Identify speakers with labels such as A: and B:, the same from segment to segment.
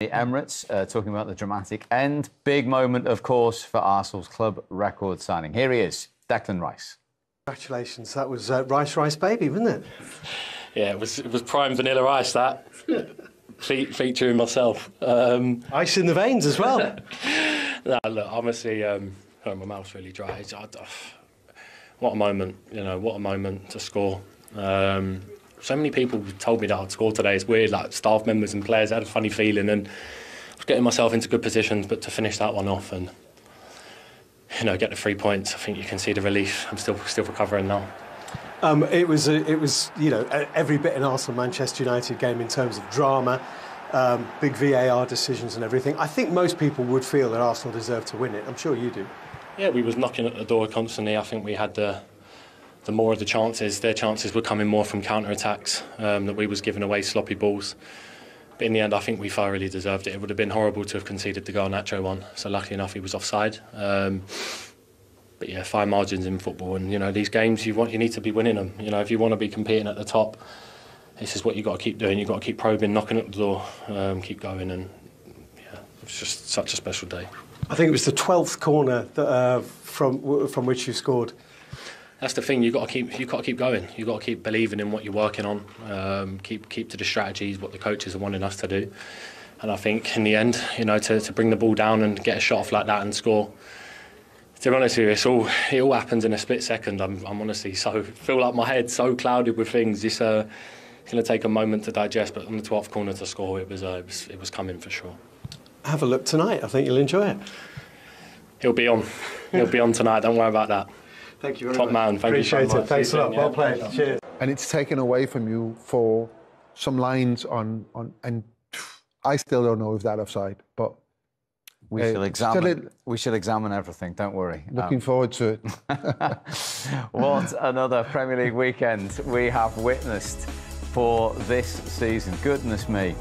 A: the Emirates, talking about the dramatic end. Big moment, of course, for Arsenal's club record signing. Here he is, Declan Rice.
B: Congratulations, that was Rice Baby, wasn't it?
C: Yeah, it was prime vanilla ice, that. Featuring myself.
B: Ice in the veins as well.
C: No, look, honestly, my mouth's really dry. What a moment, you know, what a moment to score. So many people told me that I'd score today. It's weird, like staff members and players had a funny feeling, and I was getting myself into good positions, but to finish that one off and, you know, get the 3 points, I think you can see the relief. I'm still recovering now.
B: It was you know, every bit an Arsenal-Manchester United game in terms of drama, big VAR decisions and everything. I think most people would feel that Arsenal deserved to win it. I'm sure you do. Yeah,
C: we was knocking at the door constantly. I think we had the more of the chances. Their chances were coming more from counter-attacks, that we was giving away sloppy balls. But in the end, I think we thoroughly deserved it. It would have been horrible to have conceded the goal Nacho one. So luckily enough, he was offside. But yeah, fine margins in football, and you know, these games you need to be winning them. You know, if you want to be competing at the top, this is what you got to keep doing. You got to keep probing, knocking at the door, keep going, and yeah, it was just such a special day.
B: I think it was the 12th corner that, from which you scored.
C: That's the thing. You got to keep going. You got to keep believing in what you're working on. Keep to the strategies, what the coaches are wanting us to do. And I think in the end, you know, to bring the ball down and get a shot off like that and score. To be honest with you, it all happens in a split second. I'm honestly feel like my head's so clouded with things. It's going to take a moment to digest. But on the 12th corner to score, it was coming for sure.
B: Have a look tonight. I think you'll enjoy it.
C: He'll be on. He'll be on tonight. Don't worry about that.
B: Thank you very
C: much. Top man. Thank you so much.
B: Appreciate it. Thanks a lot. Well played. Cheers.
D: And it's taken away from you for some lines on and I still don't know if that's offside, but.
A: We shall examine everything, don't worry.
D: Looking forward to it.
A: What another Premier League weekend we have witnessed for this season. Goodness me.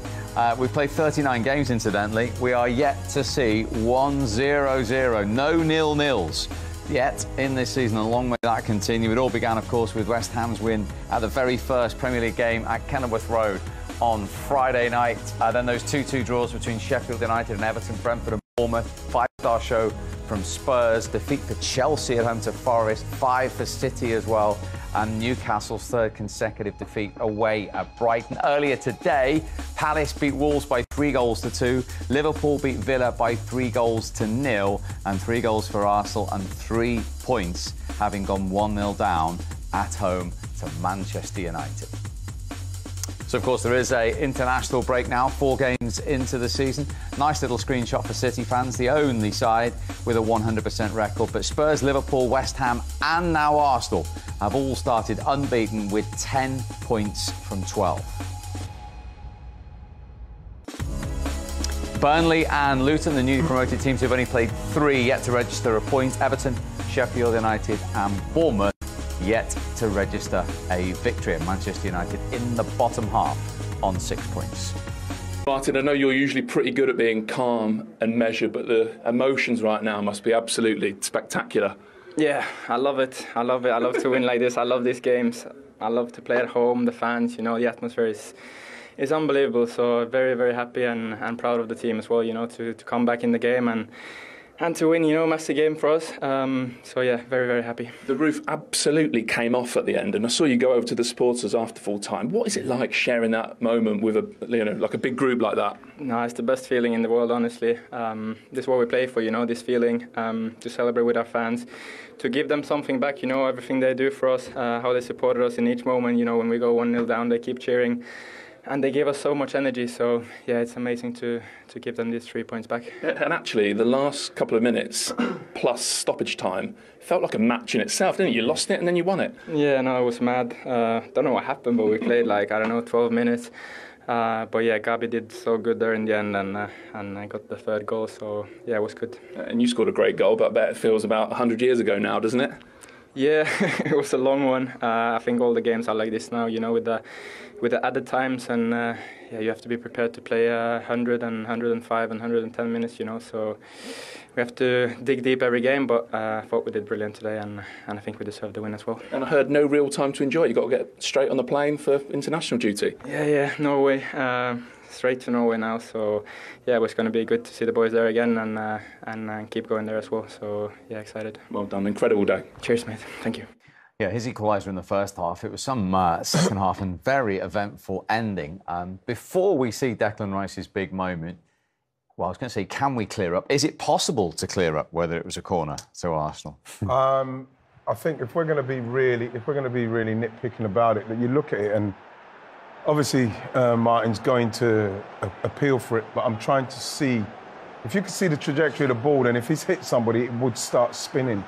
A: We've played 39 games, incidentally. We are yet to see 1-0-0. No nil-nils yet in this season. And long may that continue. It all began, of course, with West Ham's win at the very first Premier League game at Kenilworth Road on Friday night. Then those 2-2 draws between Sheffield United and Everton, Brentford and Bournemouth. Five-star show from Spurs. Defeat for Chelsea at home to Forest. 5 for City as well. And Newcastle's third consecutive defeat away at Brighton. Earlier today, Palace beat Wolves by 3-2. Liverpool beat Villa by 3-0. And 3 goals for Arsenal and 3 points, having gone 1-0 down at home to Manchester United. So, of course, there is an international break now, 4 games into the season. Nice little screenshot for City fans, the only side with a 100% record. But Spurs, Liverpool, West Ham and now Arsenal have all started unbeaten with 10 points from 12. Burnley and Luton, the newly promoted teams, have only played 3 yet to register a point. Everton, Sheffield United and Bournemouth yet to register a victory, at Manchester United in the bottom half on 6 points.
E: Martin, I know you're usually pretty good at being calm and measured, but the emotions right now must be absolutely spectacular.
F: Yeah, I love it. I love it. I love to win like this. I love these games. I love to play at home. The fans, you know, the atmosphere is unbelievable. So very, very happy and proud of the team as well, you know, to come back in the game and to win, you know, massive game for us. So yeah, very, very happy.
E: The roof absolutely came off at the end, and I saw you go over to the supporters after full time. What is it like sharing that moment with like a big group like that?
F: No, it's the best feeling in the world, honestly. This is what we play for, you know, this feeling, to celebrate with our fans, to give them something back, you know, everything they do for us, how they supported us in each moment, you know, when we go 1-0 down, they keep cheering. And they gave us so much energy, so yeah, it's amazing to give them these 3 points back.
E: And actually, the last couple of minutes, plus stoppage time, felt like a match in itself, didn't it? You lost it and then you won it.
F: Yeah, no, it was mad. Don't know what happened, but we played like, I don't know, 12 minutes. But yeah, Gabi did so good there in the end, and I got the 3rd goal, so yeah, it was good.
E: And you scored a great goal, but I bet it feels about 100 years ago now, doesn't it?
F: Yeah, it was a long one. I think all the games are like this now, you know, with the added times, and yeah, you have to be prepared to play 100 and 105 and 110 minutes, you know, so we have to dig deep every game, but I thought we did brilliant today, and I think we deserve the win as well.
E: And I heard no real time to enjoy it. You've got to get straight on the plane for international duty.
F: Yeah, no way. straight to Norway now. So yeah, it was going to be good to see the boys there again and keep going there as well. So yeah, excited.
E: Well done, incredible day.
F: Cheers, mate. Thank you.
A: Yeah, his equaliser in the first half. It was some second half and very eventful ending. Before we see Declan Rice's big moment, well, I was going to say, can we clear up? Is it possible to clear up whether it was a corner to Arsenal?
G: I think if we're going to be really nitpicking about it, that you look at it and obviously Martin's going to appeal for it, but I'm trying to see if you can see the trajectory of the ball, then if he's hit somebody, it would start spinning.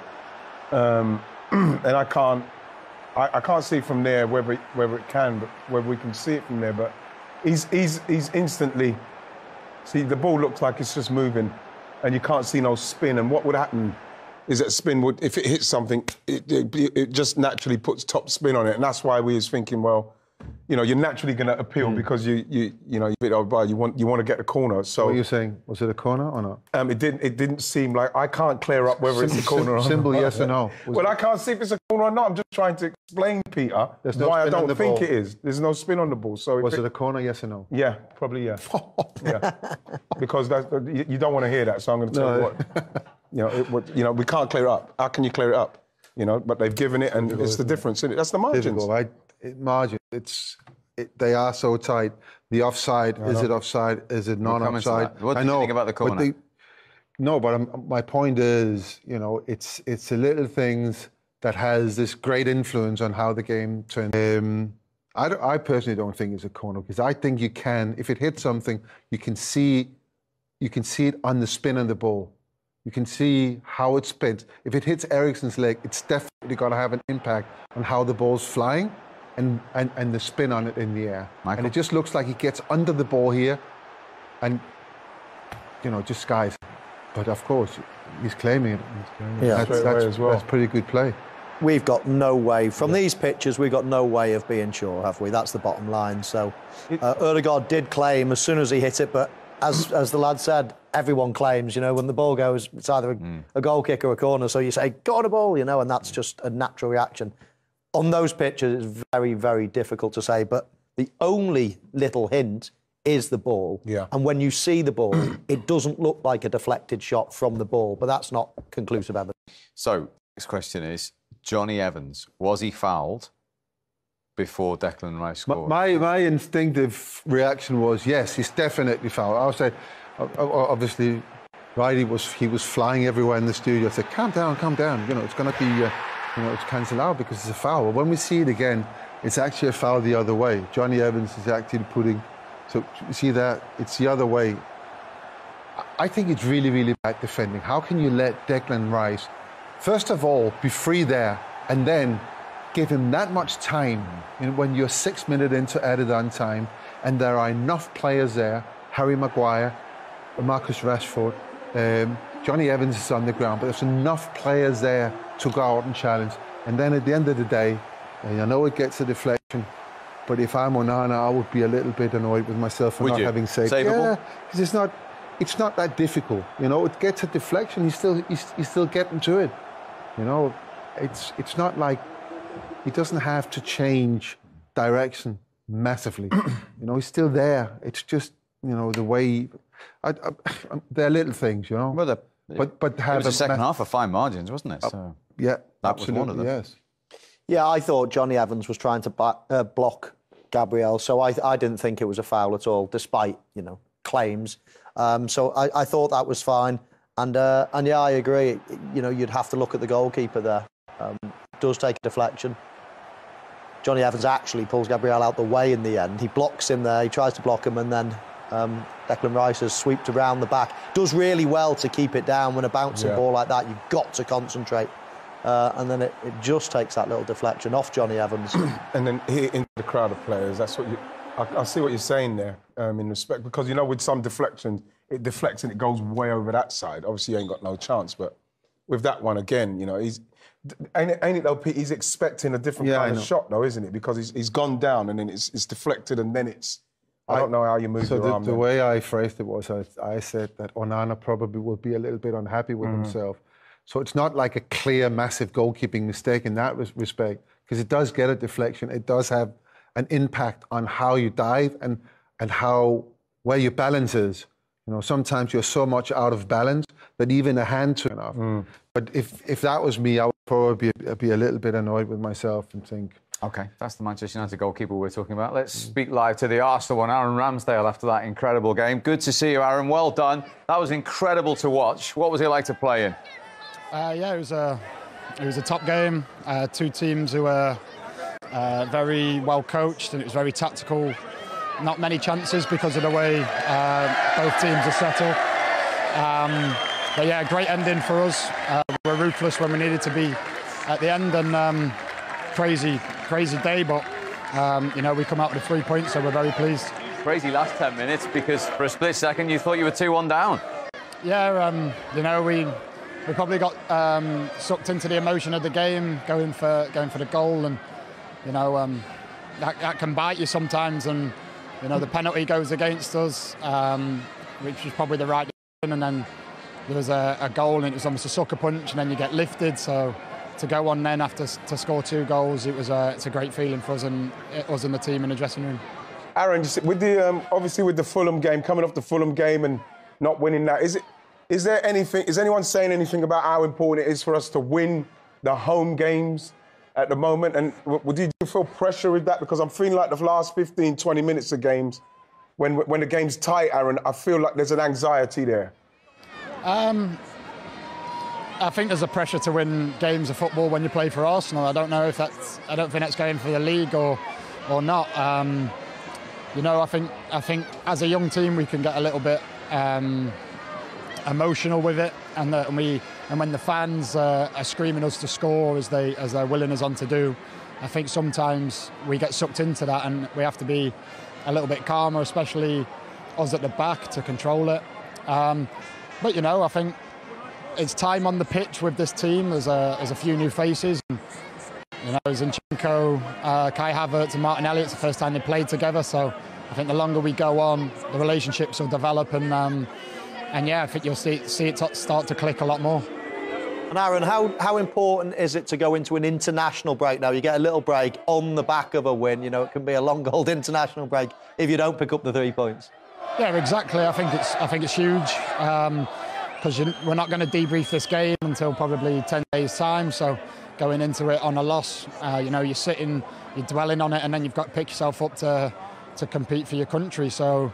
G: And I can't see from there whether it can, but whether we can see it from there. But he's instantly. See, the ball looks like it's just moving, and you can't see no spin. And what would happen is that spin would, if it hits something, it just naturally puts top spin on it, and that's why we was thinking, well, you know, you're naturally going to appeal because you want to get the corner. So
D: what are you saying? Was it a corner or not?
G: It didn't seem like I can't clear up whether it's a corner or not.
D: Simple yes or no.
G: Well, I can't see if it's a corner or not. I'm just trying to explain, Peter, why I don't think it is. There's no spin on the ball. So
D: was it a corner? Yes or no?
G: Yeah, probably yeah. Yeah, because you don't want to hear that. So I'm going to tell you what. We can't clear it up. How can you clear it up? You know, but they've given it, and it's the difference, isn't it? That's the margins.
D: Margin. They are so tight. The offside, is it offside? Is it non-offside?
A: What do you think about the corner?
D: My point is, you know, it's the little things that has this great influence on how the game turns. I personally don't think it's a corner because I think you can, if it hits something, you can see it on the spin of the ball. You can see how it spins. If it hits Eriksen's leg, it's definitely got to have an impact on how the ball's flying. And the spin on it in the air. Michael? And it just looks like he gets under the ball here and, you know, just skies. But of course, he's claiming it.
B: Yeah,
D: that's pretty good play.
H: We've got no way, from these pictures, we've got no way of being sure, have we? That's the bottom line. So Ødegaard did claim as soon as he hit it, but as the lad said, everyone claims, you know, when the ball goes, it's either a goal kick or a corner. So you say, got a ball, you know, and that's just a natural reaction. On those pictures, it's very, very difficult to say, but the only little hint is the ball.
G: Yeah.
H: And when you see the ball, it doesn't look like a deflected shot from the ball, but that's not conclusive evidence.
A: So, next question is, Johnny Evans, was he fouled before Declan Rice scored?
D: My instinctive reaction was, yes, he's definitely fouled. I would say, obviously, Wright, he was flying everywhere in the studio. I said, calm down, you know, it's going to be... it's cancelled out because it's a foul. When we see it again, it's actually a foul the other way. Johnny Evans is actually putting... So, you see that? It's the other way. I think it's really, really bad defending. How can you let Declan Rice, first of all, be free there, and then give him that much time when you're 6 minutes into added on time, and there are enough players there, Harry Maguire, Marcus Rashford, Johnny Evans is on the ground, but there's enough players there to go out and challenge. And then at the end of the day, I know it gets a deflection, but if I'm Onana, I would be a little bit annoyed with myself for not having saved.
A: Savable?
D: Yeah, because it's not that difficult. You know, it gets a deflection, he's still getting to it. You know, it's not like he doesn't have to change direction massively. You know, he's still there. It's just, you know, the way... they're little things, you know.
A: Well,
D: but have
A: it was the second half of fine margins, wasn't it? So
D: yeah,
A: that was one of them.
D: Yes.
H: Yeah, I thought Johnny Evans was trying to block Gabriel, so I didn't think it was a foul at all, despite, you know, claims. So I thought that was fine, and yeah, I agree. You know, you'd have to look at the goalkeeper there. Does take a deflection. Johnny Evans actually pulls Gabriel out the way in the end. He blocks him there. He tries to block him, and then Declan Rice has sweeped around the back. Does really well to keep it down when a bouncing ball like that. You've got to concentrate. And then it just takes that little deflection off Johnny Evans.
G: And then here into the crowd of players, that's what I see what you're saying there, in respect, because, you know, with some deflections, it deflects and it goes way over that side. Obviously, you ain't got no chance, but with that one, again, you know, ain't it though, Pete, he's expecting a different kind of shot, though, isn't it? Because he's gone down and then it's deflected and then it's... I don't know how you move your arm.
D: So the way I phrased it was, I said that Onana probably will be a little bit unhappy with himself. So it's not like a clear, massive goalkeeping mistake in that respect, because it does get a deflection. It does have an impact on how you dive and how where your balance is. You know, sometimes you're so much out of balance that even a hand to enough. But if that was me, I would probably be a little bit annoyed with myself and think.
A: OK, that's the Manchester United goalkeeper we're talking about. Let's speak live to the Arsenal one, Aaron Ramsdale, after that incredible game. Good to see you, Aaron. Well done. That was incredible to watch. What was it like to play in?
I: Yeah, it was a top game. Two teams who were very well coached, and it was very tactical. Not many chances because of the way both teams are settled. But yeah, great ending for us. We were ruthless when we needed to be at the end, and crazy day, but you know, we come out with 3 points, so we're very pleased.
A: Crazy last 10 minutes, because for a split second you thought you were 2-1 down.
I: Yeah, you know, we probably got sucked into the emotion of the game, going for the goal, and you know, that can bite you sometimes, and you know, the penalty goes against us, which was probably the right decision, and then there was a goal, and it was almost a sucker punch, and then you get lifted, so to go on then after to score 2 goals, it's a great feeling for us and the team in the dressing room.
G: Aaron, just with the obviously with the Fulham game, coming off the Fulham game and not winning that, is there anything? Is anyone saying anything about how important it is for us to win the home games at the moment? And do you feel pressure with that? Because I'm feeling like the last 15, 20 minutes of games, when the game's tight, Aaron, I feel like there's an anxiety there.
I: I think there's a pressure to win games of football when you play for Arsenal. I don't know if I don't think that's going for the league or not. You know, I think as a young team we can get a little bit emotional with it, and when the fans are screaming us to score as they're willing us on to do, I think sometimes we get sucked into that, and we have to be a little bit calmer, especially us at the back, to control it. But you know, I think it's time on the pitch with this team. There's a few new faces. And, you know, Zinchenko, Kai Havertz and Martin Elliott's the first time they played together. So I think the longer we go on, the relationships will develop, and yeah, I think you'll see it start to click a lot more.
H: And Aaron, how important is it to go into an international break now? You get a little break on the back of a win. You know, it can be a long old international break if you don't pick up the 3 points.
I: Yeah, exactly. I think it's huge. Because we're not going to debrief this game until probably 10 days' time. So going into it on a loss, you know, you're dwelling on it, and then you've got to pick yourself up to compete for your country. So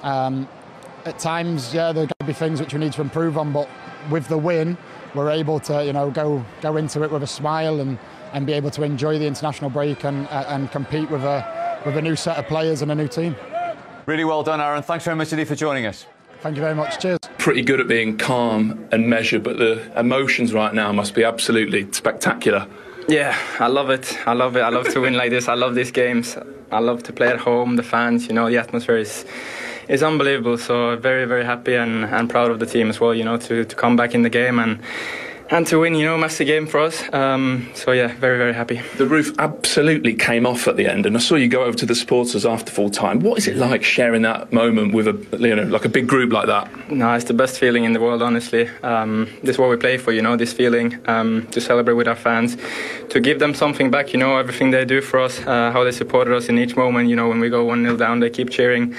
I: at times, yeah, there are going to be things which we need to improve on, but with the win, we're able to, you know, go into it with a smile and be able to enjoy the international break and compete with a new set of players and a new team.
A: Really well done, Aaron. Thanks very much indeed for joining us.
I: Thank you very much. Cheers.
E: Pretty good at being calm and measured, but the emotions right now must be absolutely spectacular.
F: Yeah, I love it. I love to win like this. I love these games. I love to play at home. The fans, you know, the atmosphere is unbelievable. So very, very happy and proud of the team as well, you know, to come back in the game and to win, you know, a massive game for us. So yeah, very, very happy.
E: The roof absolutely came off at the end, and I saw you go over to the supporters after full time. What is it like sharing that moment with like a big group like that?
F: No, it's the best feeling in the world, honestly. This is what we play for, you know, this feeling, to celebrate with our fans, to give them something back, you know, everything they do for us, how they supported us in each moment, you know, when we go 1-0 down, they keep cheering.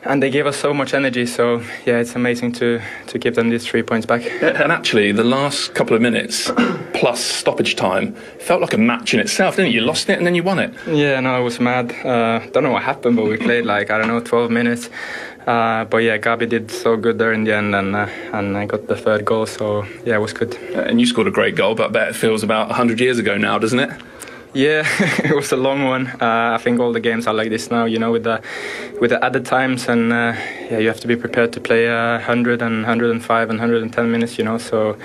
F: And they give us so much energy, so yeah, it's amazing to give them these 3 points back.
E: And actually, the last couple of minutes plus stoppage time felt like a match in itself, didn't it? You lost it and then you won it.
F: Yeah, no, it was mad. Don't know what happened, but we played like, I don't know, 12 minutes. But yeah, Gabi did so good there in the end, and I got the 3rd goal, so yeah, it was good.
E: And you scored a great goal, but I bet it feels about 100 years ago now, doesn't it?
F: Yeah, it was a long one. I think all the games are like this now, you know, with the added times, and yeah, you have to be prepared to play 100 and 105 and 110 minutes, you know, so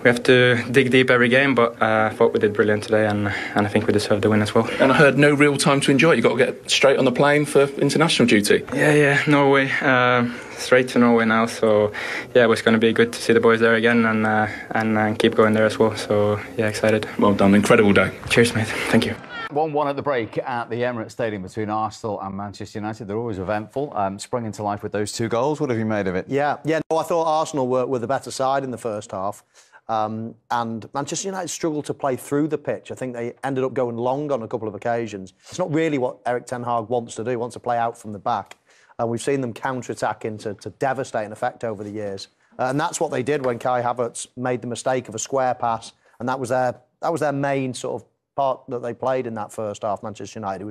F: we have to dig deep every game, but I thought we did brilliant today, and I think we deserved the win as well.
E: And I heard no real time to enjoy it. You got to get straight on the plane for international duty.
F: Yeah, Norway. Straight to Norway now, so yeah, it was going to be good to see the boys there again and keep going there as well, so yeah, excited.
E: Well done, incredible day.
F: Cheers, mate. Thank you.
A: 1-1 at the break at the Emirates Stadium between Arsenal and Manchester United. They're always eventful. Sprung into life with those 2 goals. What have you made of it?
H: Yeah. No, I thought Arsenal were the better side in the first half. And Manchester United struggled to play through the pitch. I think they ended up going long on a couple of occasions. It's not really what Ten Hag wants to do. He wants to play out from the back. And we've seen them counter-attacking to devastating effect over the years. And that's what they did when Kai Havertz made the mistake of a square pass. And that was their main sort of part that they played in that first half, Manchester United.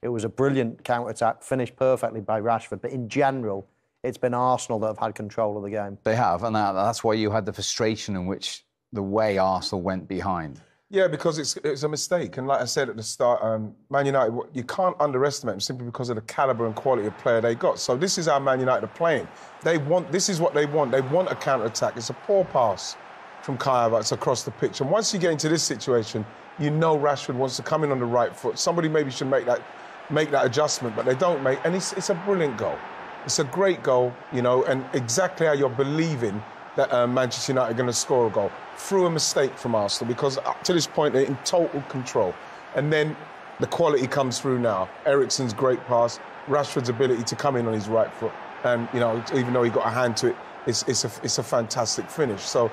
H: It was a brilliant counter-attack, finished perfectly by Rashford. But in general, it's been Arsenal that have had control of the game.
A: They have, and that's why you had the frustration in which the way Arsenal went behind.
G: Yeah, because it's a mistake. And like I said at the start, Man United, you can't underestimate them simply because of the calibre and quality of player they got. So this is how Man United are playing. This is what they want. They want a counter-attack. It's a poor pass from Kai Havertz across the pitch. And once you get into this situation, you know Rashford wants to come in on the right foot. Somebody maybe should make that adjustment, but they don't make. And it's a brilliant goal. It's a great goal, you know, and exactly how you're believing that Manchester United are going to score a goal through a mistake from Arsenal, because up to this point they're in total control. And then the quality comes through now. Eriksen's great pass, Rashford's ability to come in on his right foot, and you know, even though he got a hand to it, it's a fantastic finish. So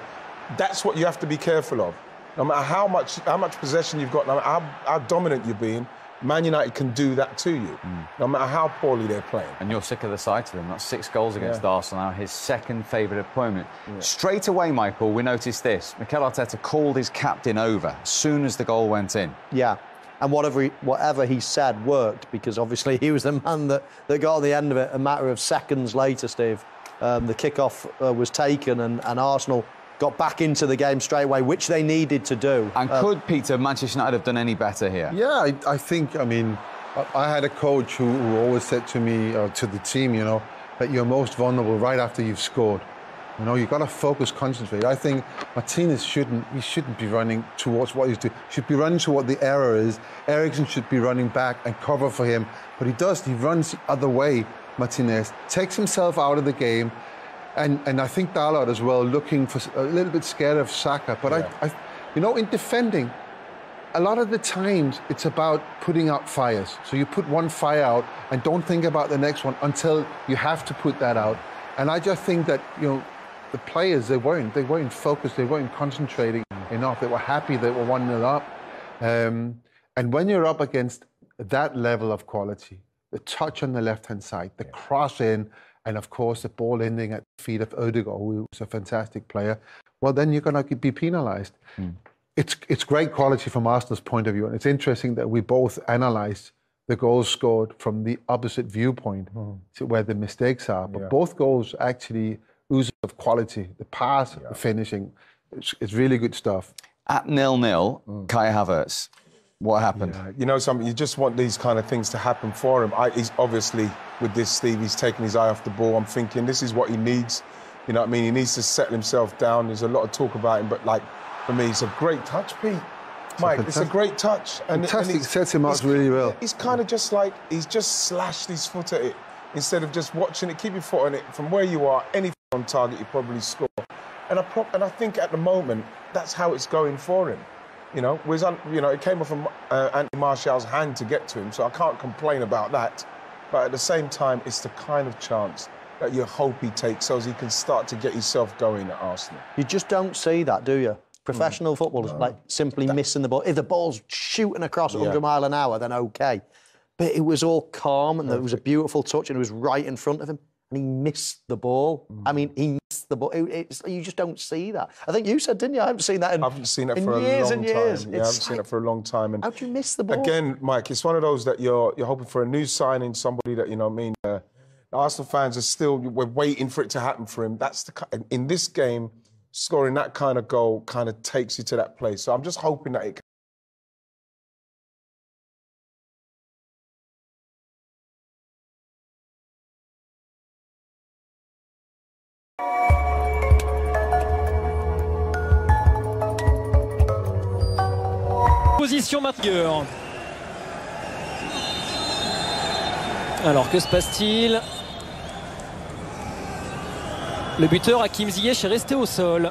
G: that's what you have to be careful of. No matter how much possession you've got, no matter how dominant you're being, Man United can do that to you, no matter how poorly they're playing.
A: And you're sick of the sight of them. That's 6 goals against Arsenal now, his second favourite opponent. Straight away, Michael, we noticed this. Mikel Arteta called his captain over as soon as the goal went in.
H: Yeah, and whatever he said worked, because obviously he was the man that got on the end of it. A matter of seconds later, Steve, the kickoff was taken and Arsenal got back into the game straight away, which they needed to do.
A: And could, Peter, Manchester United have done any better here?
D: Yeah, I think, I mean, I had a coach who always said to me, or to the team, you know, that you're most vulnerable right after you've scored. You know, you've got to focus, concentrate. I think Martinez shouldn't be running towards what he's doing. He should be running to what the error is. Eriksen should be running back and cover for him. But he runs the other way, Martinez, takes himself out of the game. And I think Dalot as well, looking for a little bit scared of Saka. But I you know, in defending, a lot of the times it's about putting out fires. So you put one fire out and don't think about the next one until you have to put that out. And I just think that, you know, the players, they weren't focused, they weren't concentrating enough. They were happy they were 1-0 up. And when you're up against that level of quality, the touch on the left-hand side, the cross in, and of course the ball ending at the feet of Ødegaard, who was a fantastic player, well, then you're going to be penalised. It's great quality from Arsenal's point of view, and it's interesting that we both analysed the goals scored from the opposite viewpoint to where the mistakes are. But both goals actually ooze of quality. The pass, the finishing, it's really good stuff.
A: At 0-0, Kai Havertz, what happened?
G: Yeah. You know something, you just want these kind of things to happen for him. He's obviously, with this, Steve, he's taking his eye off the ball. I'm thinking this is what he needs. You know what I mean? He needs to settle himself down. There's a lot of talk about him, but like, for me, it's a great touch, Pete. Mike, it's a great touch.
D: Fantastic, and sets him up really well.
G: He's kind of just like, he's just slashed his foot at it instead of just watching it. Keep your foot on it. From where you are, anything on target, you probably score. And I think at the moment, that's how it's going for him. You know, it came off from Anthony Martial's hand to get to him, so I can't complain about that. But at the same time, it's the kind of chance that you hope he takes so as he can start to get himself going at Arsenal.
H: You just don't see that, do you? Professional footballers like simply missing the ball. If the ball's shooting across 100 miles an hour, then okay. But it was all calm, and it was a beautiful touch, and it was right in front of him, and he missed the ball. I mean, he missed the ball. You just don't see that. I think you said, didn't you? I haven't seen that in,
G: I haven't seen it for
H: years
G: a long
H: and years.
G: time. Yeah, I haven't seen it for a long time. And
H: how do you miss the ball?
G: Again, Mike, it's one of those that you're hoping for a new signing, somebody that, you know what I mean, the Arsenal fans are still, we're waiting for it to happen for him. That's in this game, scoring that kind of goal kind of takes you to that place. So I'm just hoping that it can.
J: Position MRBEAR. Alors que se passe-t-il? Le buteur Hakim Ziyech est resté au sol.